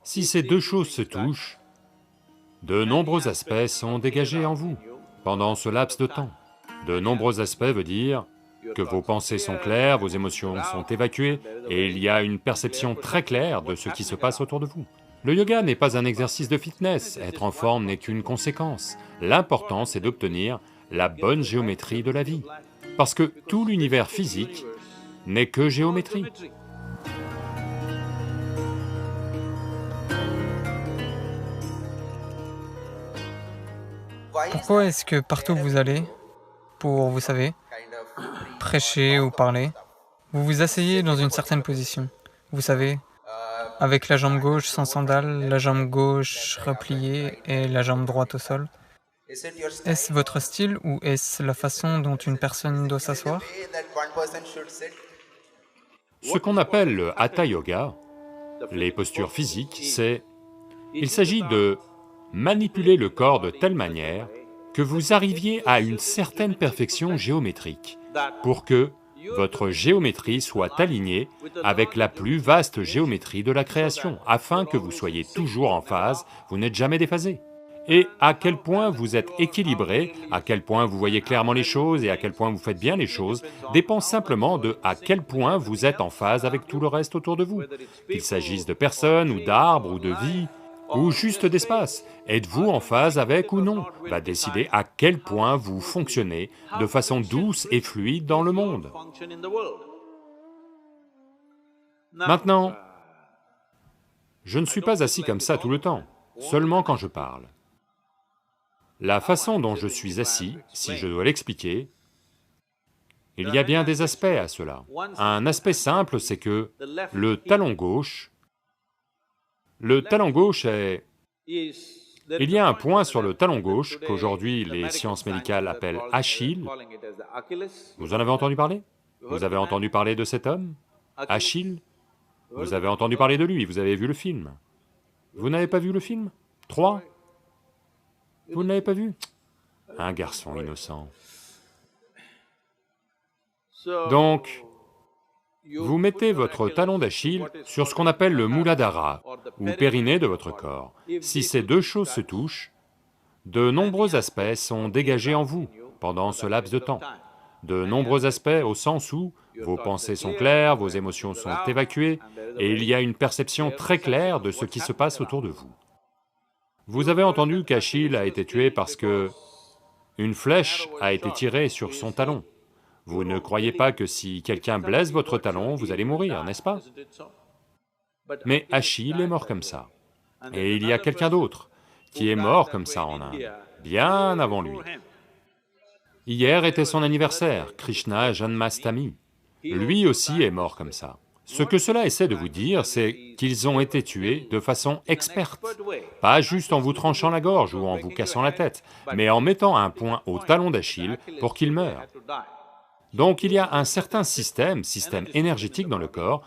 Si ces deux choses se touchent, de nombreux aspects sont dégagés en vous pendant ce laps de temps. De nombreux aspects veut dire que vos pensées sont claires, vos émotions sont évacuées, et il y a une perception très claire de ce qui se passe autour de vous. Le yoga n'est pas un exercice de fitness, être en forme n'est qu'une conséquence. L'important, c'est d'obtenir la bonne géométrie de la vie, parce que tout l'univers physique n'est que géométrie. Pourquoi est-ce que partout où vous allez, pour, vous savez, prêcher ou parler, vous vous asseyez dans une certaine position? Vous savez, avec la jambe gauche sans sandales, la jambe gauche repliée et la jambe droite au sol. Est-ce votre style ou est-ce la façon dont une personne doit s'asseoir? Ce qu'on appelle le Hatha Yoga, les postures physiques, il s'agit de manipuler le corps de telle manière que vous arriviez à une certaine perfection géométrique, pour que votre géométrie soit alignée avec la plus vaste géométrie de la création, afin que vous soyez toujours en phase, vous n'êtes jamais déphasé. Et à quel point vous êtes équilibré, à quel point vous voyez clairement les choses et à quel point vous faites bien les choses, dépend simplement de à quel point vous êtes en phase avec tout le reste autour de vous. Qu'il s'agisse de personnes ou d'arbres ou de vie, ou juste d'espace. Êtes-vous en phase avec ou non va décider à quel point vous fonctionnez de façon douce et fluide dans le monde. Maintenant, je ne suis pas assis comme ça tout le temps, seulement quand je parle. La façon dont je suis assis, si je dois l'expliquer, il y a bien des aspects à cela. Un aspect simple, c'est que le talon gauche est... Il y a un point sur le talon gauche qu'aujourd'hui les sciences médicales appellent Achille. Vous en avez entendu parler? Vous avez entendu parler de cet homme, Achille? Vous avez entendu parler de lui, vous avez vu le film. Vous n'avez pas vu le film? Troie? Vous ne l'avez pas vu? Un garçon innocent. Donc, vous mettez votre talon d'Achille sur ce qu'on appelle le Muladhara, ou périnée de votre corps. Si ces deux choses se touchent, de nombreux aspects sont dégagés en vous pendant ce laps de temps. De nombreux aspects au sens où vos pensées sont claires, vos émotions sont évacuées, et il y a une perception très claire de ce qui se passe autour de vous. Vous avez entendu qu'Achille a été tué parce que une flèche a été tirée sur son talon. Vous ne croyez pas que si quelqu'un blesse votre talon, vous allez mourir, n'est-ce pas? Mais Achille est mort comme ça. Et il y a quelqu'un d'autre qui est mort comme ça en Inde, bien avant lui. Hier était son anniversaire, Krishna Janmastami. Lui aussi est mort comme ça. Ce que cela essaie de vous dire, c'est qu'ils ont été tués de façon experte, pas juste en vous tranchant la gorge ou en vous cassant la tête, mais en mettant un point au talon d'Achille pour qu'il meure. Donc il y a un certain système énergétique dans le corps.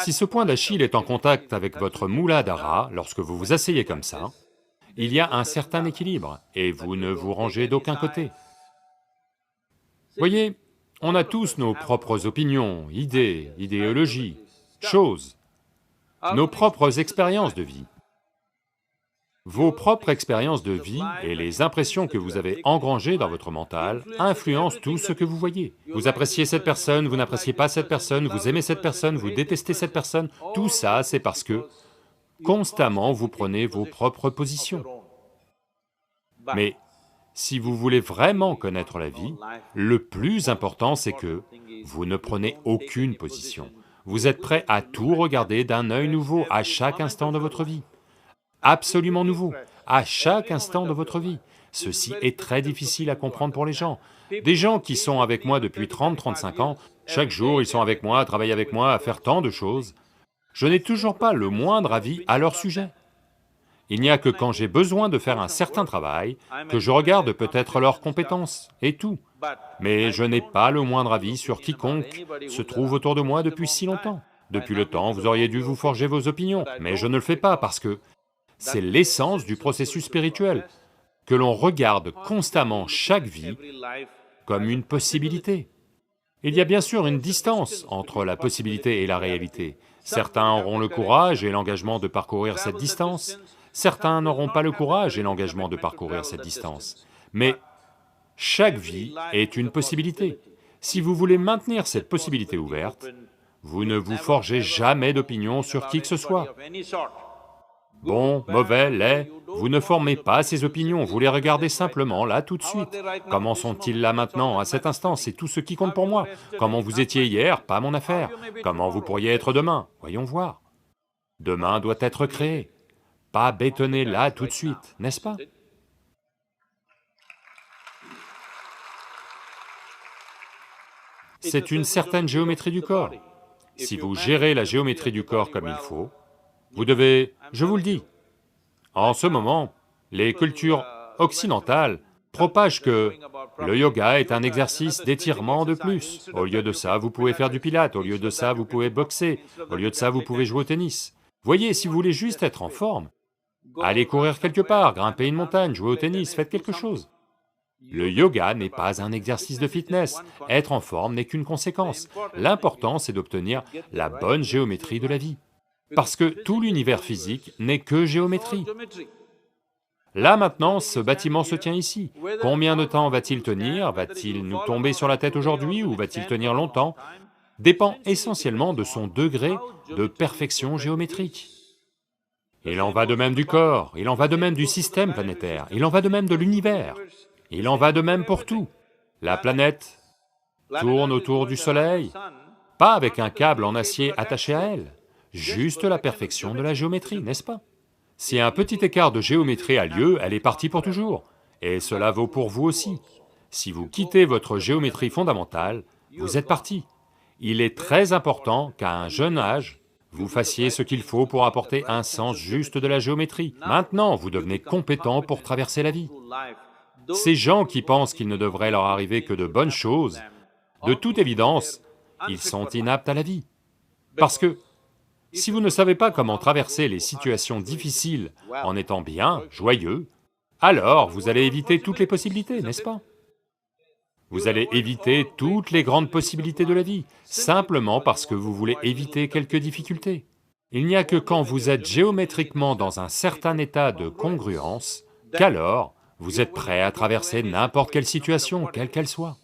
Si ce point d'Achille est en contact avec votre Muladhara, lorsque vous vous asseyez comme ça, il y a un certain équilibre, et vous ne vous rangez d'aucun côté. Voyez, on a tous nos propres opinions, idées, idéologies, choses, nos propres expériences de vie. Vos propres expériences de vie et les impressions que vous avez engrangées dans votre mental influencent tout ce que vous voyez. Vous appréciez cette personne, vous n'appréciez pas cette personne, vous aimez cette personne, vous détestez cette personne, tout ça c'est parce que constamment vous prenez vos propres positions. Mais si vous voulez vraiment connaître la vie, le plus important c'est que vous ne prenez aucune position. Vous êtes prêt à tout regarder d'un œil nouveau à chaque instant de votre vie. Absolument nouveau, à chaque instant de votre vie. Ceci est très difficile à comprendre pour les gens. Des gens qui sont avec moi depuis 30-35 ans, chaque jour ils sont avec moi, à travailler avec moi, à faire tant de choses, je n'ai toujours pas le moindre avis à leur sujet. Il n'y a que quand j'ai besoin de faire un certain travail, que je regarde peut-être leurs compétences, et tout. Mais je n'ai pas le moindre avis sur quiconque se trouve autour de moi depuis si longtemps. Depuis le temps, vous auriez dû vous forger vos opinions, mais je ne le fais pas parce que c'est l'essence du processus spirituel, que l'on regarde constamment chaque vie comme une possibilité. Il y a bien sûr une distance entre la possibilité et la réalité. Certains auront le courage et l'engagement de parcourir cette distance, certains n'auront pas le courage et l'engagement de parcourir cette distance. Mais chaque vie est une possibilité. Si vous voulez maintenir cette possibilité ouverte, vous ne vous forgez jamais d'opinion sur qui que ce soit. Bon, mauvais, laid, vous ne formez pas ces opinions, vous les regardez simplement là tout de suite. Comment sont-ils là maintenant, à cet instant, c'est tout ce qui compte pour moi. Comment vous étiez hier, pas mon affaire. Comment vous pourriez être demain, voyons voir. Demain doit être créé, pas bétonné là tout de suite, n'est-ce pas? C'est une certaine géométrie du corps. Si vous gérez la géométrie du corps comme il faut, vous devez, je vous le dis, en ce moment, les cultures occidentales propagent que le yoga est un exercice d'étirement de plus. Au lieu de ça, vous pouvez faire du pilate, au lieu de ça, vous pouvez boxer, au lieu de ça, vous pouvez jouer au tennis. Voyez, si vous voulez juste être en forme, allez courir quelque part, grimper une montagne, jouer au tennis, faites quelque chose. Le yoga n'est pas un exercice de fitness, être en forme n'est qu'une conséquence. L'important, c'est d'obtenir la bonne géométrie de la vie. Parce que tout l'univers physique n'est que géométrie. Là maintenant, ce bâtiment se tient ici. Combien de temps va-t-il tenir? Va-t-il nous tomber sur la tête aujourd'hui ou va-t-il tenir longtemps? Dépend essentiellement de son degré de perfection géométrique. Il en va de même du corps, il en va de même du système planétaire, il en va de même de l'univers, il en va de même pour tout. La planète tourne autour du Soleil, pas avec un câble en acier attaché à elle. Juste la perfection de la géométrie, n'est-ce pas? Si un petit écart de géométrie a lieu, elle est partie pour toujours, et cela vaut pour vous aussi. Si vous quittez votre géométrie fondamentale, vous êtes parti. Il est très important qu'à un jeune âge, vous fassiez ce qu'il faut pour apporter un sens juste de la géométrie. Maintenant, vous devenez compétent pour traverser la vie. Ces gens qui pensent qu'il ne devrait leur arriver que de bonnes choses, de toute évidence, ils sont inaptes à la vie. Parce que si vous ne savez pas comment traverser les situations difficiles en étant bien, joyeux, alors vous allez éviter toutes les possibilités, n'est-ce pas? Vous allez éviter toutes les grandes possibilités de la vie, simplement parce que vous voulez éviter quelques difficultés. Il n'y a que quand vous êtes géométriquement dans un certain état de congruence, qu'alors vous êtes prêt à traverser n'importe quelle situation, quelle qu'elle soit.